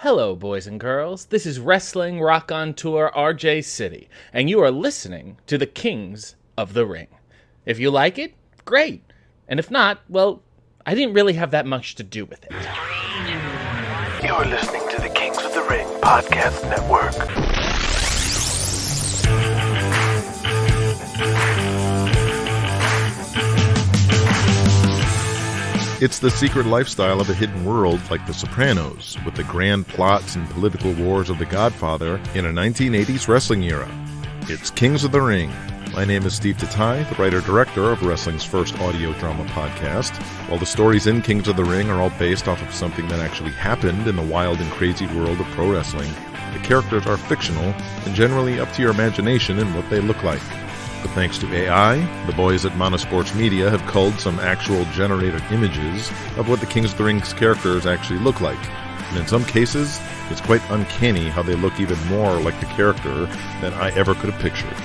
Hello, boys and girls. This is Wrestling Rock on Tour RJ City, and you are listening to the Kings of the Ring. If you like it, great. And if not, well, I didn't really have that much to do with it. You're listening to the Kings of the Ring Podcast Network. It's the secret lifestyle of a hidden world like The Sopranos, with the grand plots and political wars of The Godfather in a 1980s wrestling era. It's Kings of the Ring. My name is Steve Tatai, the writer-director of wrestling's first audio drama podcast. While the stories in Kings of the Ring are all based off of something that actually happened in the wild and crazy world of pro wrestling, the characters are fictional and generally up to your imagination and what they look like. But thanks to AI, the boys at Monosports Media have culled some actual generated images of what the Kings of the Ring's characters actually look like. And in some cases, it's quite uncanny how they look even more like the character than I ever could have pictured.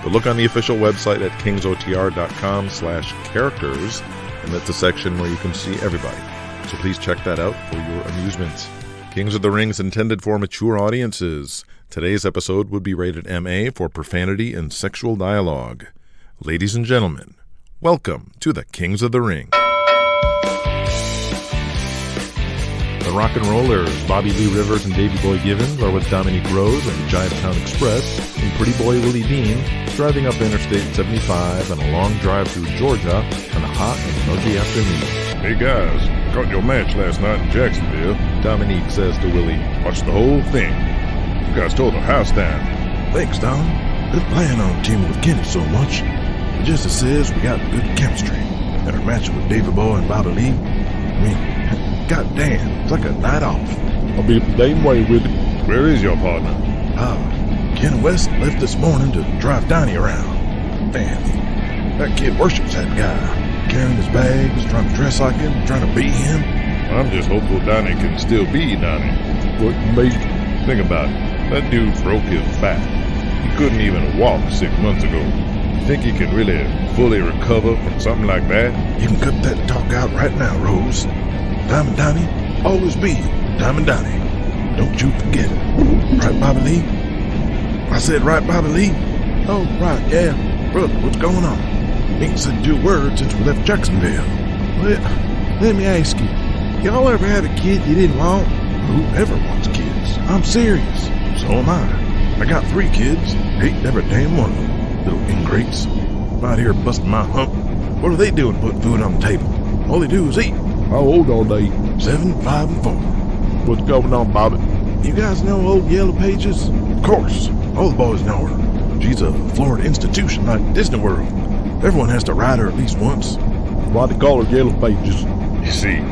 But look on the official website at kingsotr.com/characters, and that's a section where you can see everybody. So please check that out for your amusement. Kings of the Ring is intended for mature audiences. Today's episode would be rated MA for profanity and sexual dialogue. Ladies and gentlemen, welcome to the Kings of the Ring. The Rock and Rollers, Bobby Lee Rivers and Davey Boy Givens, are with Dominique Rose and Jive Express and Pretty Boy Willie Dean, driving up Interstate 75 on a long drive through Georgia on a hot and muggy afternoon. Hey guys, caught your match last night in Jacksonville. Dominique says to Willie, Watched the whole thing. You guys tore the house down. Thanks, Dom. Didn't plan on teaming with Kenny so much. It just says we got good chemistry. And our match with Davey Boy and Bobby Lee, goddamn, it's like a night off. I'll be the same way with it. Where is your partner? Ken West left this morning to drive Donnie around. Man, that kid worships that guy. Carrying his bags, trying to dress like him, trying to be him. I'm just hopeful Donnie can still be Donnie. What you mean? Think about it. That dude broke his back. He couldn't even walk 6 months ago. You think he can really fully recover from something like that? You can cut that talk out right now, Rose. Diamond Donnie, always be Diamond Donnie. Don't you forget it. Right, Bobby Lee? I said right, Bobby Lee? Oh, right, yeah. Brother, what's going on? Ain't said 2 words since we left Jacksonville. Well, let me ask you. Y'all ever have a kid you didn't want? Whoever wants kids? I'm serious. So am I. I got 3 kids. Hate every damn one of them. Little ingrates. Out here busting my hump. What are they doing putting food on the table? All they do is eat. How old are they? 7, 5, and 4. What's going on, Bobby? You guys know old Yellow Pages? Of course. All the boys know her. She's a Florida institution like Disney World. Everyone has to ride her at least once. Why they call her Yellow Pages? You see,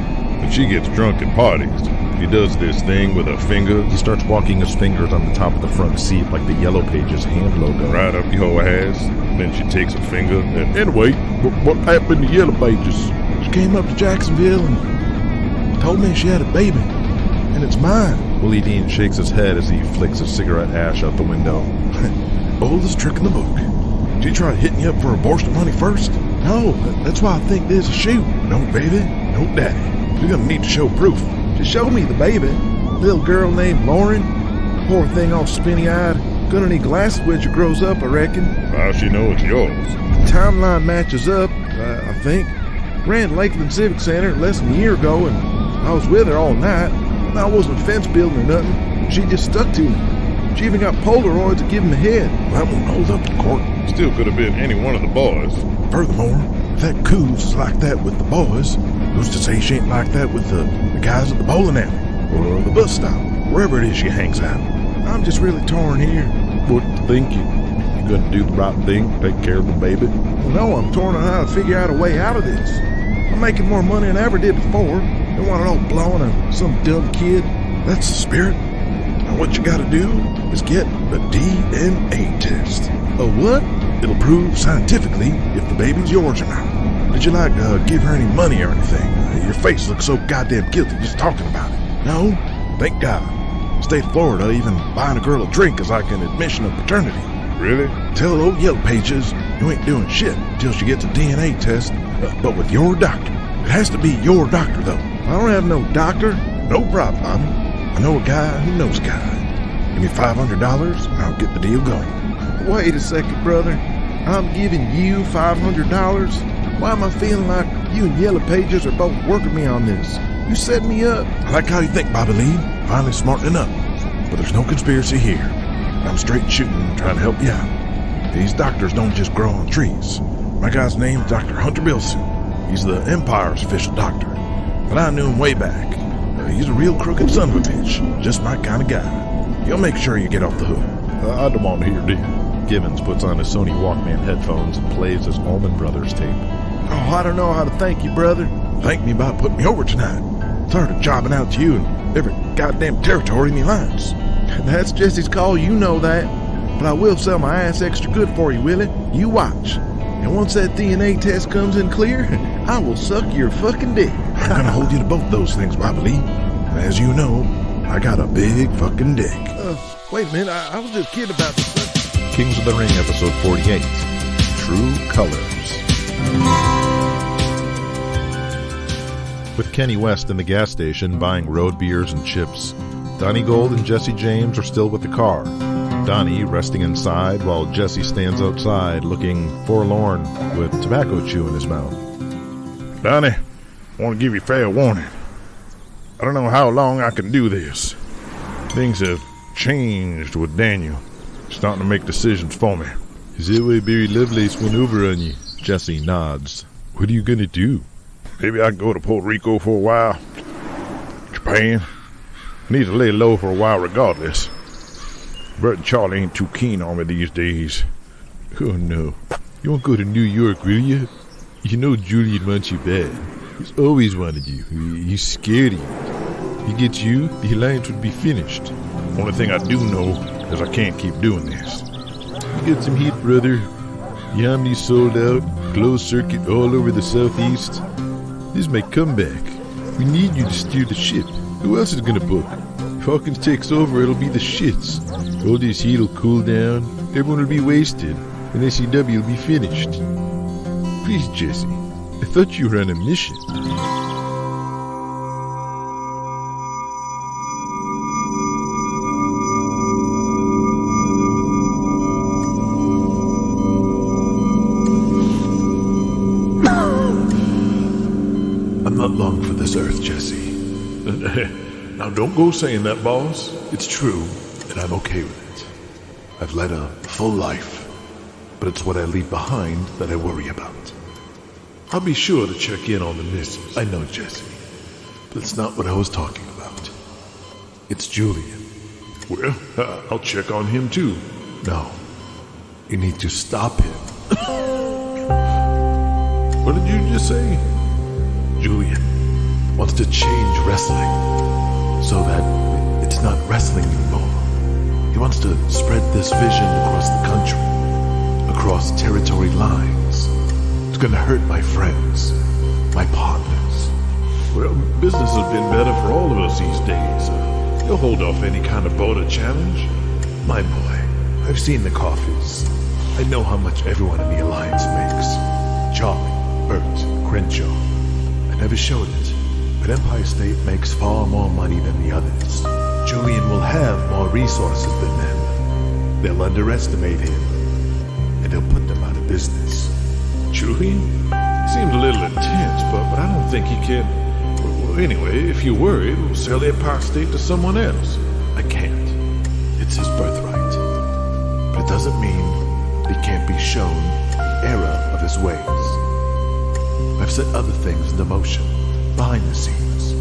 when she gets drunk at parties, he does this thing with her finger. He starts walking his fingers on the top of the front seat like the Yellow Pages hand logo. Right up your ass. Then she takes her finger and... Anyway, what happened to Yellow Pages? She came up to Jacksonville and told me she had a baby. And it's mine. Willie Dean shakes his head as he flicks a cigarette ash out the window. Oldest trick in the book. She tried hitting you up for abortion money first? No, that's why I think there's a shoot. No baby, no daddy. You're gonna need to show proof. She showed me the baby. Little girl named Lauren. Poor thing all spinny-eyed. Gonna need glasses when she grows up, I reckon. How'd she know it's yours? The timeline matches up, I think. Ran Lakeland Civic Center less than a year ago, and I was with her all night. I wasn't fence building or nothing. She just stuck to me. She even got Polaroids to give him a head. Well, that won't hold up in court. Still could have been any one of the boys. Furthermore, if that Coos is like that with the boys, who's to say she ain't like that with the guys at the bowling alley or the bus stop, wherever it is she hangs out? I'm just really torn here. What you thinking? You gonna do the right thing, take care of the baby? Well, no, I'm torn on how to figure out a way out of this. I'm making more money than I ever did before. Don't want it all blowing on some dumb kid. That's the spirit. Now what you gotta do is get a DNA test. A what? It'll prove scientifically if the baby's yours or not. Did you give her any money or anything? Your face looks so goddamn guilty just talking about it. No? Thank God. State of Florida, even buying a girl a drink is like an admission of paternity. Really? Tell old Yellow Pages you ain't doing shit until she gets a DNA test, but with your doctor. It has to be your doctor, though. I don't have no doctor. No problem, Bobby. I know a guy who knows a guy. Give me $500 and I'll get the deal going. Wait a second, brother. I'm giving you $500? Why am I feeling like you and Yellow Pages are both working me on this? You set me up. I like how you think, Bobby Lee. Finally smartening up. But there's no conspiracy here. I'm straight shooting and trying to help you out. These doctors don't just grow on trees. My guy's name's Dr. Hunter Bilson. He's the Empire's official doctor. But I knew him way back. He's a real crooked son of a bitch. Just my kind of guy. He'll make sure you get off the hook. I don't want to hear this. Givens puts on his Sony Walkman headphones and plays his Allman Brothers tape. Oh, I don't know how to thank you, brother. Thank me by putting me over tonight. Started jobbing out to you in every goddamn territory in the Alliance. That's Jesse's call, you know that. But I will sell my ass extra good for you, Willie. You watch. And once that DNA test comes in clear, I will suck your fucking dick. I'm gonna hold you to both those things, Bobby Lee. And as you know, I got a big fucking dick. Wait a minute, I was just kidding about this. Kings of the Ring, episode 48. True Colors. With Kenny West in the gas station buying road beers and chips, Donnie Gold and Jesse James are still with the car. Donnie resting inside while Jesse stands outside looking forlorn with tobacco chew in his mouth. Donnie, I want to give you fair warning. I don't know how long I can do this. Things have changed with Daniel. Starting to make decisions for me. Is that why Barry Lovelace went over on you? Jesse nods. What are you gonna do? Maybe I can go to Puerto Rico for a while. Japan. Need to lay low for a while regardless. Bert and Charlie ain't too keen on me these days. Oh no. You won't go to New York, will you? You know Julian wants you bad. He's always wanted you. He's scared of you. He gets you, the Alliance would be finished. Only thing I do know is I can't keep doing this. You got some heat, brother. The Omni's sold out, closed circuit all over the southeast. This is my comeback. We need you to steer the ship. Who else is gonna book? If Hawkins takes over, it'll be the shits. All this heat will cool down, everyone will be wasted, and SEW will be finished. Please, Jesse, I thought you were on a mission. I'm not long for this earth, Jesse. Now don't go saying that, boss. It's true, and I'm okay with it. I've led a full life, but it's what I leave behind that I worry about. I'll be sure to check in on the missus. I know, Jesse, but it's not what I was talking about. It's Julian. Well, I'll check on him too. No, you need to stop him. What did you just say? Julian wants to change wrestling so that it's not wrestling anymore. He wants to spread this vision across the country, across territory lines. It's gonna hurt my friends, my partners. Well, business has been better for all of us these days. He'll hold off any kind of border challenge. My boy, I've seen the coffees. I know how much everyone in the Alliance makes. Charlie, Bert, Crenshaw. I never showed it, but Empire State makes far more money than the others. Julian will have more resources than them. They'll underestimate him, and he'll put them out of business. Julian? He seems a little intense, but I don't think he can. Well, anyway, if you're worried, we'll sell the Empire State to someone else. I can't. It's his birthright. But it doesn't mean he can't be shown the error of his ways. I've set other things into motion, behind the scenes,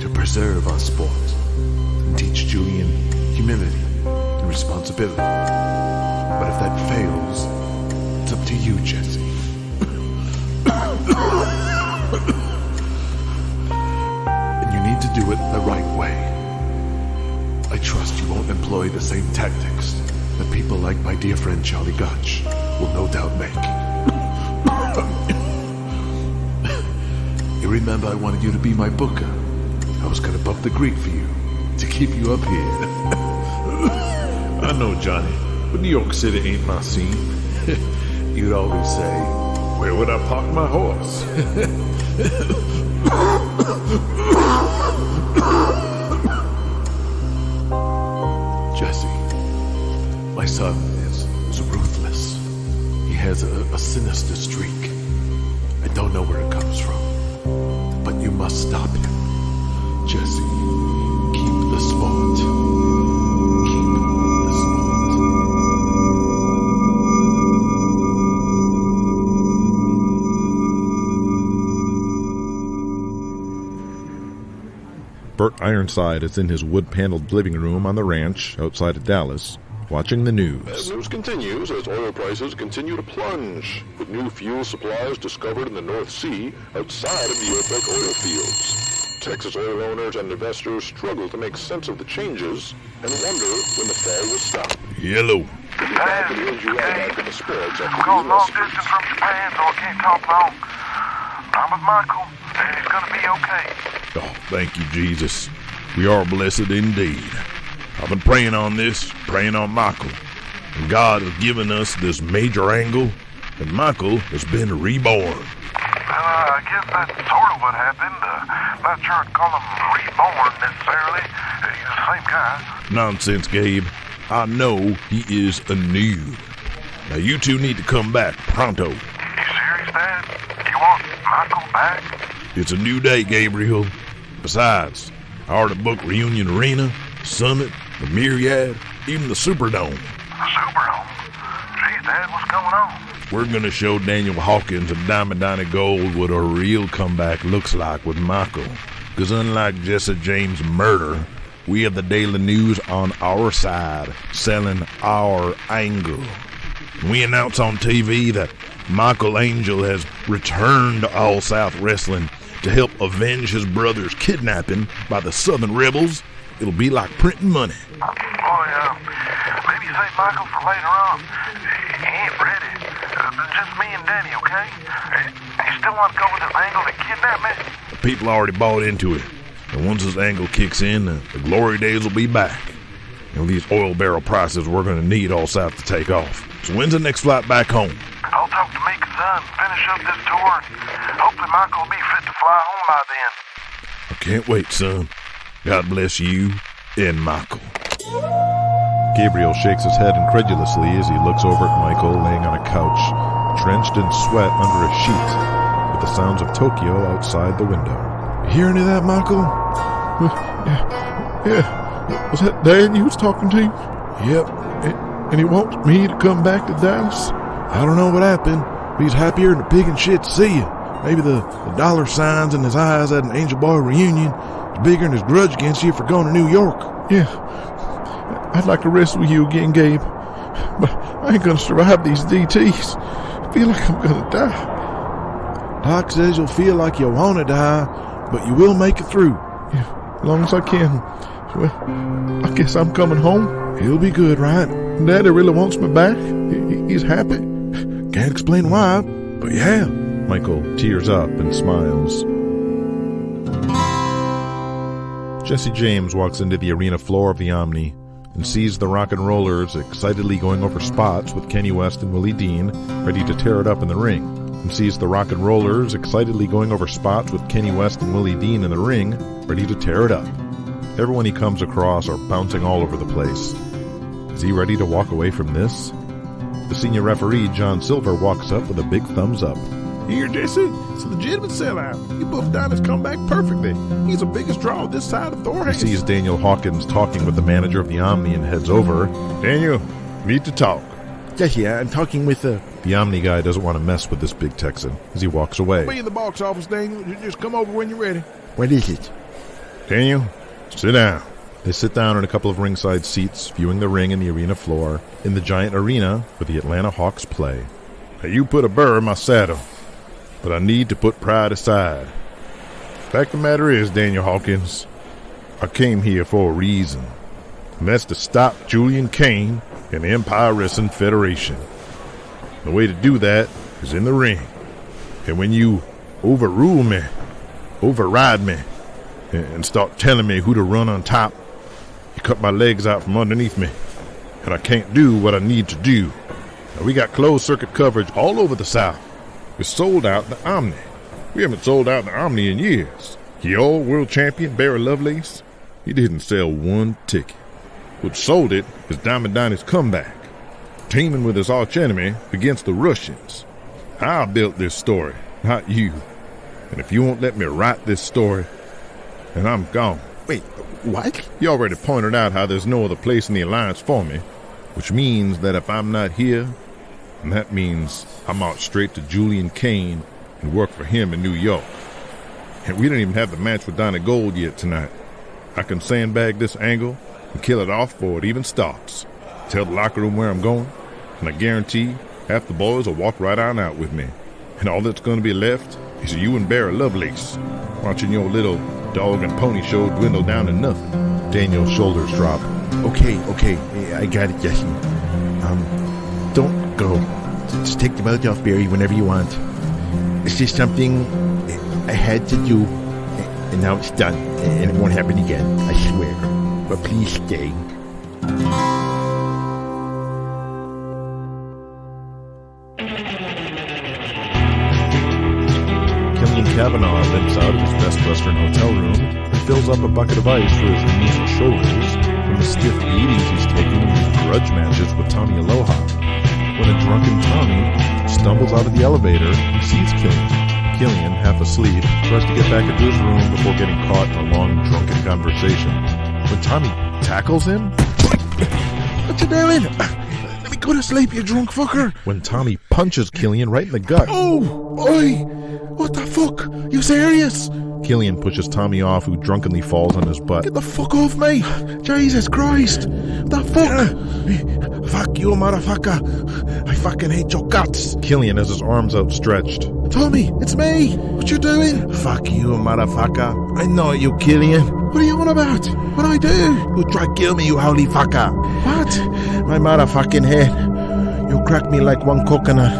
to preserve our sport and teach Julian humility and responsibility. But if that fails, it's up to you, Jesse. And you need to do it the right way. I trust you won't employ the same tactics that people like my dear friend Charlie Gotch will no doubt make. You remember I wanted you to be my booker. I was gonna bump the Greek for you, to keep you up here. I know, Johnny, but New York City ain't my scene. You'd always say, where would I park my horse? Jesse, my son is ruthless. He has a sinister streak. I don't know where it comes from, but you must stop him. Jesse, keep the sport. Keep the sport. Bert Ironside is in his wood-paneled living room on the ranch outside of Dallas, watching the news. Bad news continues as oil prices continue to plunge, with new fuel supplies discovered in the North Sea outside of the OPEC oil fields. Texas oil owners and investors struggle to make sense of the changes and wonder when the fall will stop. Yellow. We'll be back with the NGI back in the spreads after I'm going the long US. distance from Japan, so I can't talk long. I'm with Michael, and he's gonna be okay. Oh, thank you, Jesus. We are blessed indeed. I've been praying on this, praying on Michael. And God has given us this major angle, and Michael has been reborn. I guess that's sort of what happened. Not sure I'd call him reborn necessarily. He's the same guy. Nonsense, Gabe. I know he is anew. Now you two need to come back pronto. You serious, Dad? You want Michael back? It's a new day, Gabriel. Besides, I already booked Reunion Arena, Summit, the Myriad, even the Superdome. The Superdome? Geez, Dad, what's going on? We're gonna show Daniel Hawkins and Diamond Donnie Gold what a real comeback looks like with Michael. Because unlike Jesse James' murder, we have the Daily News on our side, selling our angle. We announce on TV that Michael Angel has returned to All South Wrestling to help avenge his brother's kidnapping by the Southern Rebels. It'll be like printing money. Boy, maybe save Michael for later on. He ain't ready. Just me and Danny, okay? You still want to go with this angle to kidnap me? The people already bought into it. And once this angle kicks in, the glory days will be back. And with these oil barrel prices, we're going to need All South to take off. So when's the next flight back home? I'll talk to Meek's son, finish up this tour, and hopefully Michael will be fit to fly home by then. I can't wait, son. God bless you and Michael. Gabriel shakes his head incredulously as he looks over at Michael laying on a couch, drenched in sweat under a sheet, with the sounds of Tokyo outside the window. You hear any of that, Michael? Yeah. Was that Dan you was talking to? Yep. And he wants me to come back to Dallas? I don't know what happened. He's happier than a pig in shit to see you. Maybe the dollar signs in his eyes at an Angel Boy reunion is bigger than his grudge against you for going to New York. Yeah. I'd like to wrestle with you again, Gabe. But I ain't gonna survive these DTs. I feel like I'm gonna die. Doc says you'll feel like you want to die, but you will make it through. Yeah, as long as I can. Well, I guess I'm coming home. He'll be good, right? Daddy really wants me back. He's happy. Can't explain why, but yeah. Michael tears up and smiles. Jesse James walks into the arena floor of the Omni and sees the Rock and Rollers excitedly going over spots with Kenny West and Willie Dean, ready to tear it up in the ring. And sees the Rock and Rollers excitedly going over spots with Kenny West and Willie Dean in the ring, ready to tear it up. Everyone he comes across are bouncing all over the place. Is he ready to walk away from this? The senior referee, John Silver, walks up with a big thumbs up. Here, Jesse, it's a legitimate sellout. You booked down his comeback perfectly. He's the biggest draw this side of He Thorhays. sees Daniel Hawkins talking with the manager of the Omni and heads over. Daniel, need to talk. Jesse, I'm talking with The Omni guy doesn't want to mess with this big Texan as he walks Be away. in the box office, Daniel. You just come over when you're ready. What is it? Daniel, sit down. They sit down in a couple of ringside seats, viewing the ring and the arena floor, in the giant arena where the Atlanta Hawks play. Now, you put a burr in my saddle, but I need to put pride aside. Fact of the matter is, Daniel Hawkins, I came here for a reason, and that's to stop Julian Cain and the Empire Wrestling Federation. The way to do that is in the ring. And when you overrule me, override me, and start telling me who to run on top, you cut my legs out from underneath me, and I can't do what I need to do. Now, we got closed circuit coverage all over the South. We're sold out in the Omni. We haven't sold out in the Omni in years. Your world champion, Barry Lovelace, he didn't sell one ticket. What sold it is Diamond Donnie's comeback, teaming with his archenemy against the Russians. I built this story, not you. And if you won't let me write this story, then I'm gone. Wait, what? You already pointed out how there's no other place in the Alliance for me, which means that if I'm not here, then that means I march straight to Julian Cain and work for him in New York. And we didn't even have the match with Donnie Gold yet tonight. I can sandbag this angle and kill it off before it even starts. Tell the locker room where I'm going, and I guarantee half the boys will walk right on out with me. And all that's going to be left is you and Barry Lovelace, watching your little dog and pony show dwindle down to nothing. Daniel's shoulders drop. Okay, I got it, Jesse. Don't go. Just take the belt off Barry whenever you want. It's just something I had to do, and now it's done, and it won't happen again, I swear. But please stay. Killian Kavanagh limps out of his Best Western hotel room and fills up a bucket of ice for his knees and shoulders from the stiff beatings he's taken in his grudge matches with Tommy Aloha. When a drunken Tommy stumbles out of the elevator and sees Killian. Killian, half asleep, tries to get back into his room before getting caught in a long, drunken conversation. When Tommy tackles him... What you doing? Let me go to sleep, you drunk fucker. When Tommy punches Killian right in the gut... Oh! Oi! What the fuck? You serious? Killian pushes Tommy off, who drunkenly falls on his butt. Get the fuck off me! Jesus Christ! The fuck? Fuck you, motherfucker! I fucking hate your guts! Killian has his arms outstretched. Tommy, it's me! What you doing? Fuck you, motherfucker! I know you, Killian. What are you on about? What'd I do? You try to kill me, you holy fucker! What? My motherfucking head. You cracked me like one coconut,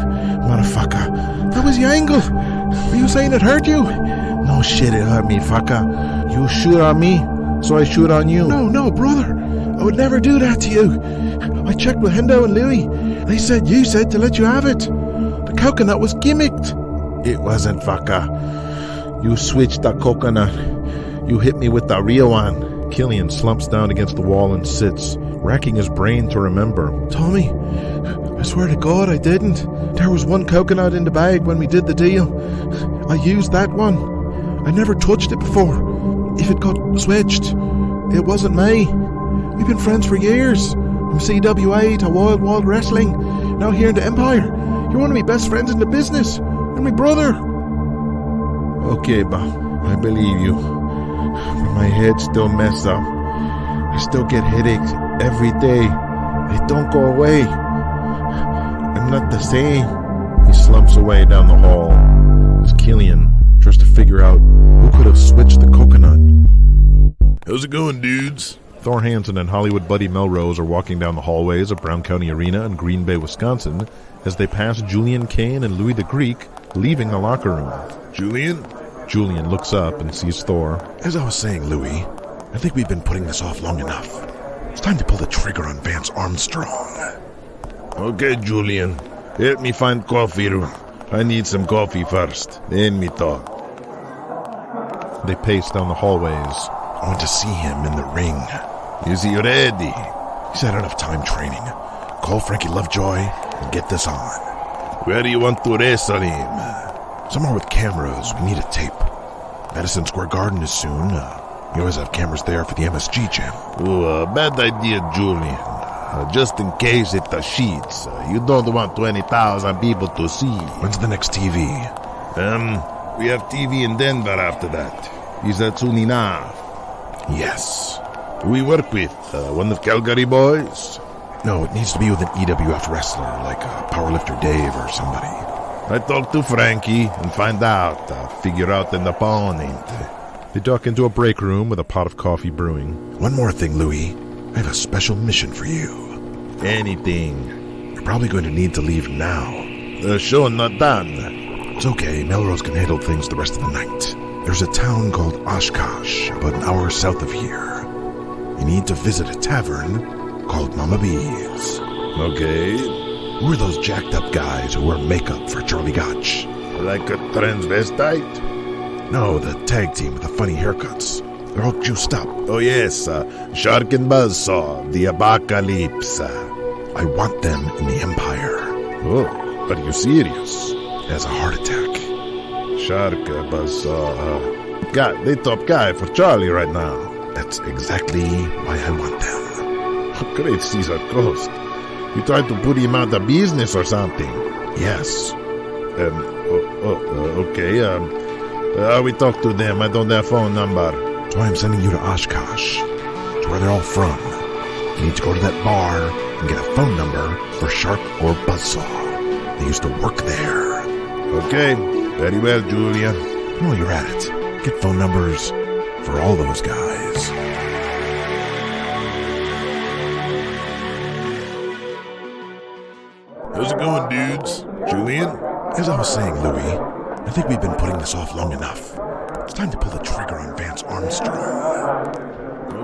motherfucker. That was the angle. Are you saying it hurt you? No shit, it hurt me, fucker. You shoot on me, so I shoot on you. No, brother. I would never do that to you. I checked with Hendo and Louie. They said you said to let you have it. The coconut was gimmicked. It wasn't, fucker. You switched the coconut. You hit me with the real one. Killian slumps down against the wall and sits, racking his brain to remember. Tommy, I swear to God I didn't. There was one coconut in the bag when we did the deal. I used that one. I never touched it before. If it got switched, it wasn't me. We've been friends for years. From CWA to Wild Wrestling, now here in the Empire. You're one of my best friends in the business. You're my brother. Okay, Bob, I believe you. But my head still messed up. I still get headaches every day. They don't go away. I'm not the same. He slumps away down the hall as Killian tries to figure out who could have switched the coconut. How's it going, dudes? Thor Hansen and Hollywood Buddy Melrose are walking down the hallways of Brown County Arena in Green Bay, Wisconsin, as they pass Julian Cain and Louis the Greek leaving the locker room. Julian? Julian looks up and sees Thor. As I was saying, Louis, I think we've been putting this off long enough. It's time to pull the trigger on Vance Armstrong. Okay, Julian. Help me find coffee room. I need some coffee first, then we talk. They pace down the hallways. I want to see him in the ring. Is he ready? He's had enough time training. Call Frankie Lovejoy and get this on. Where do you want to wrestle him? Somewhere with cameras. We need a tape. Madison Square Garden is soon. We always have cameras there for the MSG channel. Oh, bad idea, Julian. Just in case it cheats. You don't want 20,000 people to see. When's the next TV? We have TV in Denver after that. Is that soon enough? Yes. Who we work with? One of Calgary boys? No, it needs to be with an EWF wrestler, like Powerlifter Dave or somebody. I talk to Frankie and find out. Figure out an opponent. They duck into a break room with a pot of coffee brewing. One more thing, Louis. I have a special mission for you. Anything. You're probably going to need to leave now. The show not done. It's okay. Melrose can handle things the rest of the night. There's a town called Oshkosh, about an hour south of here. You need to visit a tavern called Mama B's. Okay. Who are those jacked up guys who wear makeup for Charlie Gotch? Like a transvestite? No, the tag team with the funny haircuts. They're all juiced up. Oh yes, Shark and Buzzsaw, the apocalypse. I want them in the Empire. Oh, are you serious? As a heart attack. Shark, Buzzsaw, God, they top guy for Charlie right now. That's exactly why I want them. Great Caesar Coast. You tried to put him out of business or something? Yes. Okay, we talk to them. I don't have phone number. That's why I'm sending you to Oshkosh, to where they're all from. You need to go to that bar and get a phone number for Shark or Buzzsaw. They used to work there. Okay, very well, Julian. And while you're at it, get phone numbers for all those guys. How's it going, dudes? Julian? As I was saying, Louis, I think we've been putting this off long enough. It's time to pull the trigger on Vance Armstrong.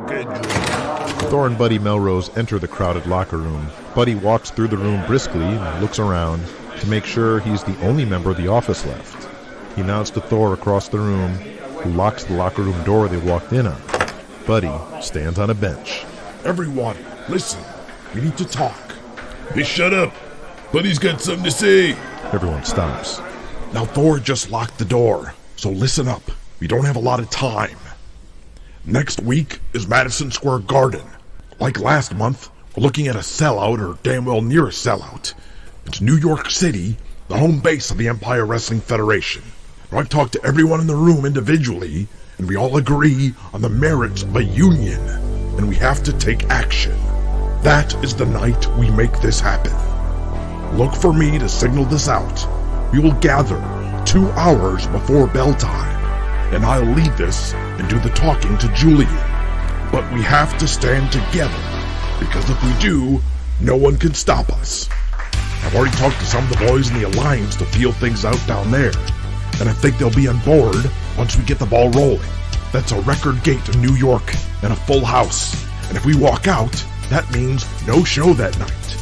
Okay, Julian. Thor and Buddy Melrose enter the crowded locker room. Buddy walks through the room briskly and looks around to make sure he's the only member of the office left. He nods to Thor across the room, who locks the locker room door they walked in on. Buddy stands on a bench. Everyone, listen. We need to talk. Hey, shut up. Buddy's got something to say. Everyone stops. Now, Thor just locked the door, so listen up. We don't have a lot of time. Next week is Madison Square Garden. Like last month, we're looking at a sellout, or damn well near a sellout. It's New York City, the home base of the Empire Wrestling Federation. Now, I've talked to everyone in the room individually, and we all agree on the merits of a union, and we have to take action. That is the night we make this happen. Look for me to signal this out. We will gather 2 hours before bell time, and I'll lead this and do the talking to Julian. But we have to stand together, because if we do, no one can stop us. I've already talked to some of the boys in the Alliance to feel things out down there, and I think they'll be on board once we get the ball rolling. That's a record gate in New York and a full house, and if we walk out, that means no show that night.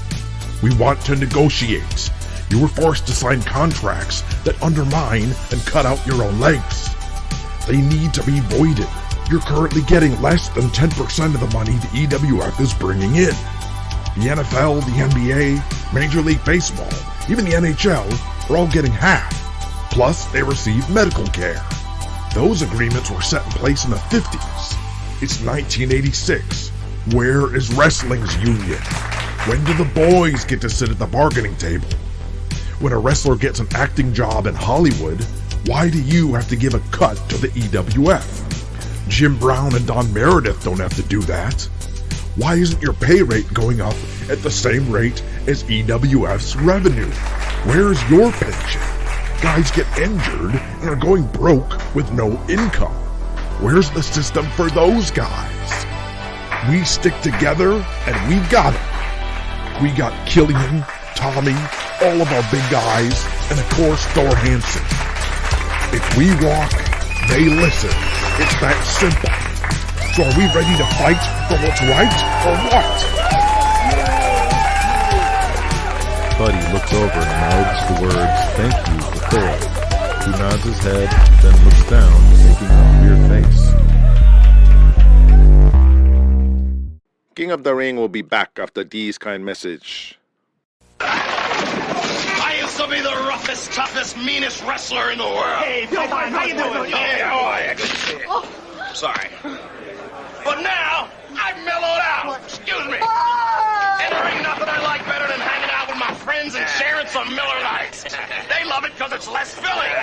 We want to negotiate. You were forced to sign contracts that undermine and cut out your own legs. They need to be voided. You're currently getting less than 10% of the money the EWF is bringing in. The NFL, the NBA, Major League Baseball, even the NHL are all getting half. Plus, they receive medical care. Those agreements were set in place in the 50s. It's 1986. Where is wrestling's union? When do the boys get to sit at the bargaining table? When a wrestler gets an acting job in Hollywood, why do you have to give a cut to the EWF? Jim Brown and Don Meredith don't have to do that. Why isn't your pay rate going up at the same rate as EWF's revenue? Where's your pension? Guys get injured and are going broke with no income. Where's the system for those guys? We stick together and we got it. We got Killian, Tommy, all of our big guys, and of course Thor Hansen. If we walk, they listen. It's that simple. So are we ready to fight for what's right or what? Buddy looks over and mouths the words, "Thank you," to Thor, who nods his head, then looks down, making a weird face. King of the Ring will be back after these kind message. I used to be the roughest, toughest, meanest wrestler in the world. Hey, how you doing? Hey, how are you? Good to see you. Sorry. But now, I've mellowed out. Excuse me. And there ain't nothing I like better than hanging out with my friends and sharing some Miller Lights. They love it because it's less filling.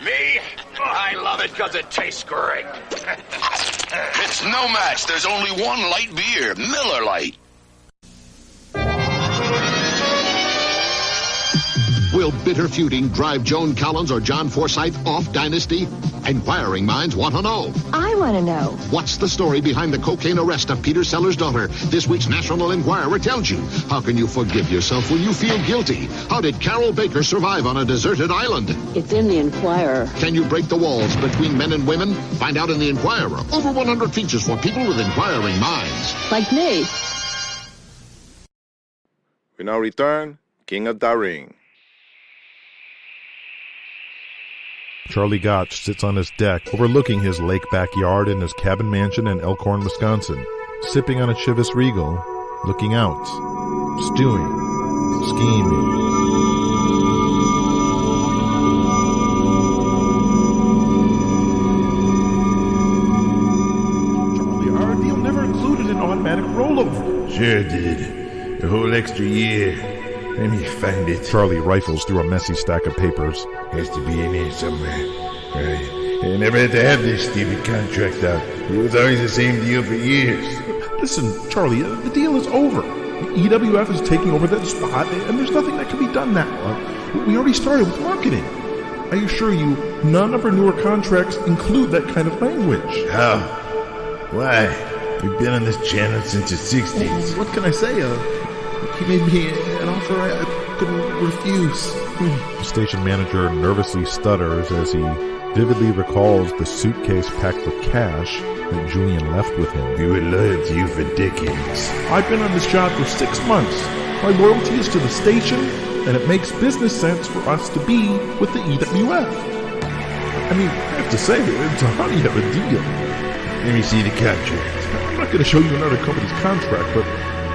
Me, I love it because it tastes great. It's no match. There's only one light beer, Miller Lite. Will bitter feuding drive Joan Collins or John Forsythe off Dynasty? Inquiring minds want to know. I want to know. What's the story behind the cocaine arrest of Peter Sellers' daughter? This week's National Enquirer tells you. How can you forgive yourself when you feel guilty? How did Carol Baker survive on a deserted island? It's in the Enquirer. Can you break the walls between men and women? Find out in the Enquirer. Over 100 features for people with inquiring minds. Like me. We now return, King of the Ring. Charlie Gotch sits on his deck overlooking his lake backyard in his cabin mansion in Elkhorn, Wisconsin, sipping on a Chivas Regal, looking out, stewing, scheming. Charlie, our deal never included an automatic rollover. Sure did. The whole extra year. Let me find it. Charlie rifles through a messy stack of papers. Has to be in here somewhere. Right. I never had to have this stupid contract out. It was always the same deal for years. Listen, Charlie, the deal is over. EWF is taking over that spot, and there's nothing that can be done now. We already started with marketing. I assure you, none of our newer contracts include that kind of language. How? Why? We've been on this channel since the 60s. Well, what can I say? He made me an offer I couldn't refuse. The station manager nervously stutters as he vividly recalls the suitcase packed with cash that Julian left with him. We were loyal to you for decades. I've been on this job for 6 months. My loyalty is to the station, and it makes business sense for us to be with the EWF. I mean, I have to say, it's a honey of a deal. Let me see the contract. I'm not going to show you another company's contract, but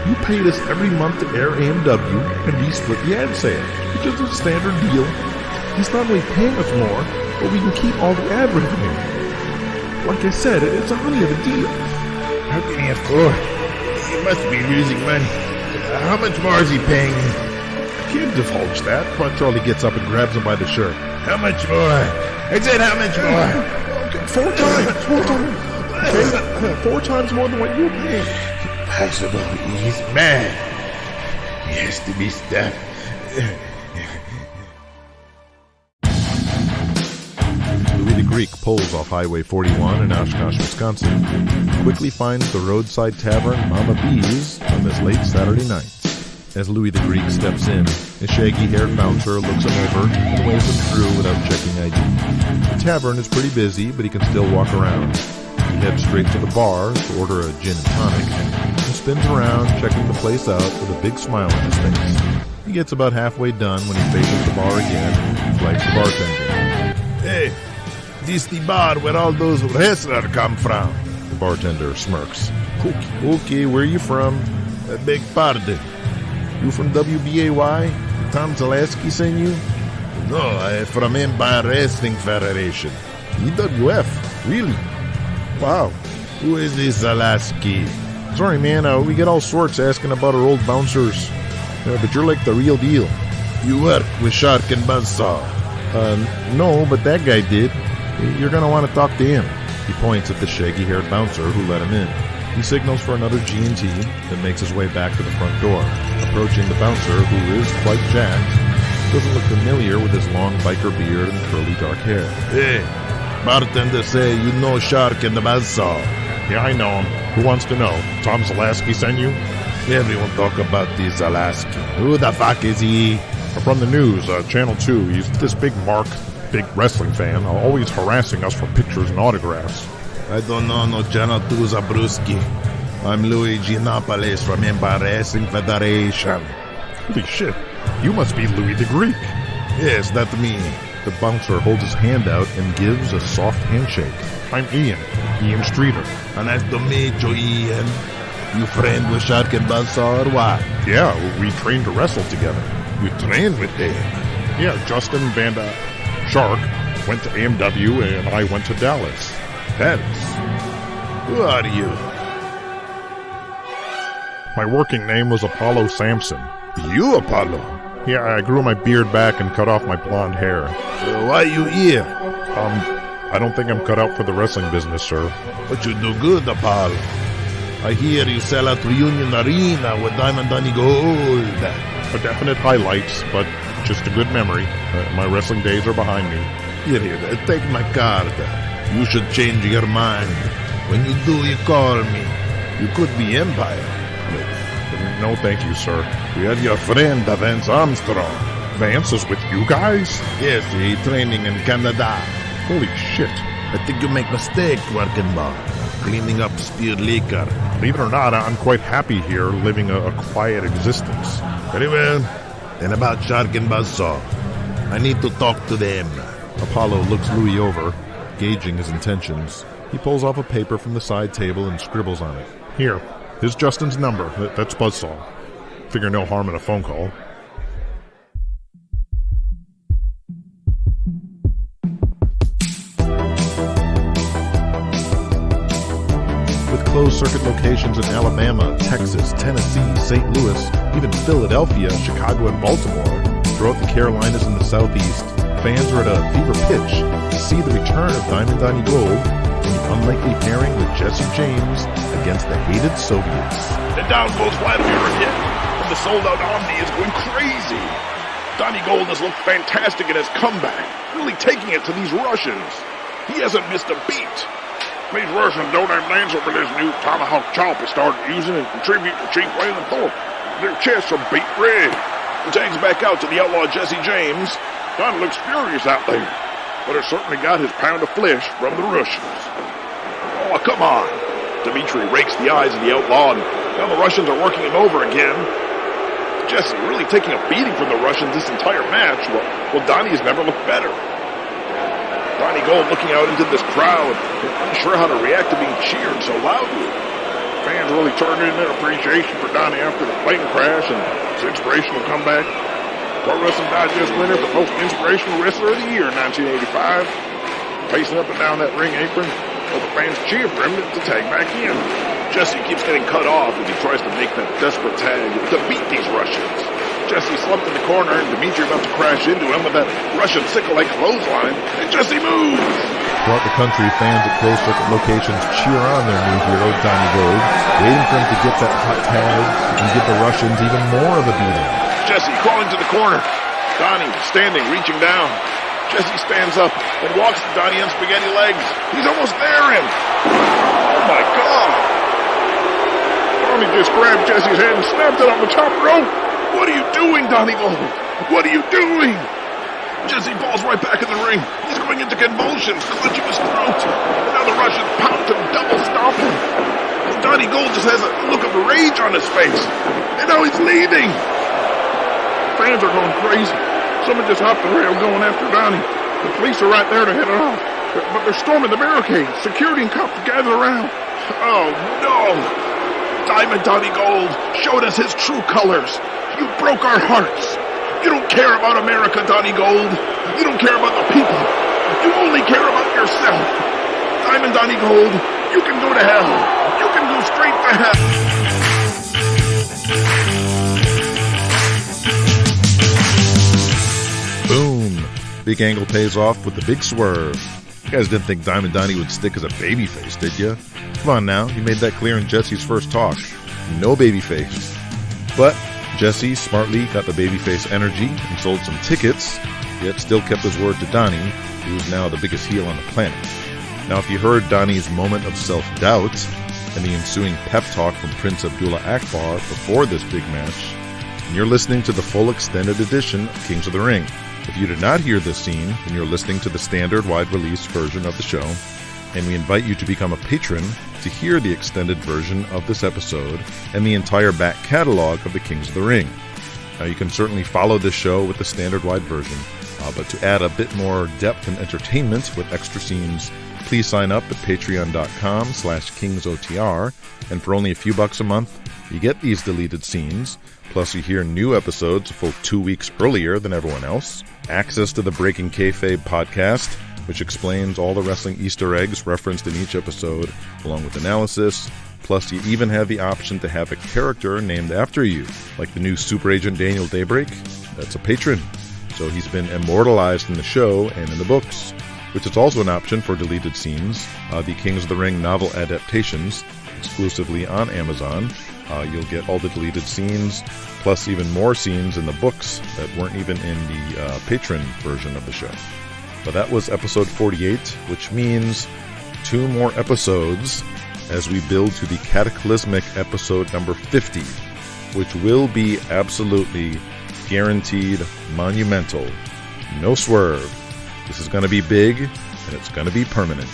you paid us every month to air AMW, and we split the ad sales, which is a standard deal. He's not only paying us more, but we can keep all the ad revenue. Like I said, it's a honey of a deal. How can he afford? He must be losing money. How much more is he paying me? I can't divulge that, but Charlie gets up and grabs him by the shirt. How much more? I said how much more? Okay, 4 times. 4 times. Okay? 4 times more than what you're paying. Impossible. He's mad. He has to be stopped. Louis the Greek pulls off Highway 41 in Oshkosh, Wisconsin, and quickly finds the roadside tavern Mama B's on this late Saturday night. As Louis the Greek steps in, a shaggy-haired bouncer looks him over and waves him through without checking ID. The tavern is pretty busy, but he can still walk around. He heads straight to the bar to order a gin and tonic, and spins around, checking the place out with a big smile on his face. He gets about halfway done when he faces the bar again and flags the bartender. Hey, this the bar where all those wrestlers come from. The bartender smirks. Okay, where are you from? I beg pardon. You from WBAY? Tom Zaleski sent you? No, I'm from Empire Wrestling Federation. EWF? Really? Wow. Who is this Zaleski? Sorry, man, we get all sorts asking about our old bouncers. But you're like the real deal. You work with Shark and Buzzsaw? No, but that guy did. You're gonna want to talk to him. He points at the shaggy-haired bouncer who let him in. He signals for another G&T, then makes his way back to the front door. Approaching the bouncer, who is quite jacked, doesn't look familiar with his long biker beard and curly dark hair. Hey, bartender say you know Shark and the Buzzsaw. Yeah, I know him. Who wants to know? Tom Zaleski sent you? Everyone talk about this Zaleski. Who the fuck is he? From the news, Channel 2. He's this big wrestling fan, always harassing us for pictures and autographs. I don't know no Channel 2 Zabruski. I'm Luigi Napoles from Empire Wrestling Federation. Holy shit, you must be Louis the Greek. Yes, that's me. The bouncer holds his hand out and gives a soft handshake. I'm Ian Streeter. And nice to meet you, Ian. You friend with Shark and Buzzsaw or what? Yeah, we trained to wrestle together. You trained with them? Yeah, Justin Van Shark went to AMW and I went to Dallas. Who are you? My working name was Apollo Sampson. You, Apollo? Yeah, I grew my beard back and cut off my blonde hair. So why you here? I don't think I'm cut out for the wrestling business, sir. But you do good, Apollo. I hear you sell at Reunion Arena with Diamond Donny Gold. A definite highlights, but just a good memory. My wrestling days are behind me. Here, take my card. You should change your mind. When you do, you call me. You could be Empire. No, thank you, sir. We have your friend, Vance Armstrong. Vance is with you guys? Yes, he's training in Canada. Holy shit. I think you make mistake working bar. Cleaning up spilled liquor. Believe it or not, I'm quite happy here, living a quiet existence. Very well. Then about Shark and Buzzsaw. I need to talk to them. Apollo looks Louis over, gauging his intentions. He pulls off a paper from the side table and scribbles on it. Here, here's Justin's number. That's Buzzsaw. Figure no harm in a phone call. With closed-circuit locations in Alabama, Texas, Tennessee, St. Louis, even Philadelphia, Chicago, and Baltimore, throughout the Carolinas and the Southeast, fans are at a fever pitch to see the return of Diamond Donnie Gold in the unlikely pairing with Jesse James against the hated Soviets. The downfall's Vladimir again, and the sold-out Omni is going crazy. Donnie Gold has looked fantastic in his comeback, really taking it to these Russians. He hasn't missed a beat. These Russians don't have names over this new tomahawk chop he started using and contribute to Chief Waylon Thorpe. Their chests are beat red. The tags back out to the outlaw Jesse James. Don looks furious out there, but has certainly got his pound of flesh from the Russians. Oh, come on. Dmitri rakes the eyes of the outlaw, and now the Russians are working him over again. Jesse really taking a beating from the Russians this entire match. Well, Donnie has never looked better. Donnie Gold looking out into this crowd, not sure how to react to being cheered so loudly. Fans really turned in their appreciation for Donnie after the plane crash and his inspirational comeback. Pro Wrestling Digest winner for Most Inspirational Wrestler of the Year in 1985. Pacing up and down that ring apron, while the fans cheer for him to tag back in. Jesse keeps getting cut off as he tries to make that desperate tag to beat these Russians. Jesse slumped in the corner and Dmitri about to crash into him with that Russian sickle-like clothesline, and Jesse moves! Throughout the country, fans at closed-circuit locations cheer on their new hero, Donnie Gold, waiting for him to get that hot tag and give the Russians even more of a beating. Jesse crawling to the corner. Donnie standing, reaching down. Jesse stands up and walks to Donnie on spaghetti legs. He's almost there, and oh my God! Donnie just grabbed Jesse's head and snapped it on the top rope. What are you doing, Donnie Gold? What are you doing? Jesse falls right back in the ring. He's going into convulsions, clutching his throat. And now the Russians pound him, double stomp him. Donnie Gold just has a look of rage on his face. And now he's leaving. Fans are going crazy. Someone just hopped the rail going after Donnie. The police are right there to head it off. But they're storming the barricade. Security and cops gather around. Oh, no. Diamond Donnie Gold showed us his true colors. You broke our hearts. You don't care about America, Donnie Gold. You don't care about the people. You only care about yourself. Diamond Donnie Gold, you can go to hell. You can go straight to hell. Boom. Big Angle pays off with the big swerve. You guys didn't think Diamond Donnie would stick as a babyface, did you? Come on now, you made that clear in Jesse's first talk. No babyface. But Jesse smartly got the babyface energy and sold some tickets, yet still kept his word to Donnie, who is now the biggest heel on the planet. Now, if you heard Donnie's moment of self-doubt and the ensuing pep talk from Prince Abdullah Akbar before this big match, then you're listening to the full extended edition of Kings of the Ring. If you did not hear this scene, then you're listening to the standard wide-release version of the show, and we invite you to become a patron to hear the extended version of this episode and the entire back catalog of the Kings of the Ring. Now, you can certainly follow this show with the standard wide version, but to add a bit more depth and entertainment with extra scenes, please sign up at patreon.com/kingsotr, and for only a few bucks a month, you get these deleted scenes, plus you hear new episodes a full 2 weeks earlier than everyone else, access to the Breaking Kayfabe podcast, which explains all the wrestling Easter eggs referenced in each episode, along with analysis. Plus, you even have the option to have a character named after you, like the new Super Agent Daniel Daybreak. That's a patron. So he's been immortalized in the show and in the books, which is also an option for deleted scenes. The Kings of the Ring novel adaptations, exclusively on Amazon. You'll get all the deleted scenes, plus even more scenes in the books that weren't even in the patron version of the show. But that was episode 48, which means 2 more episodes as we build to the cataclysmic episode number 50, which will be absolutely guaranteed monumental. No swerve. This is going to be big, and it's going to be permanent.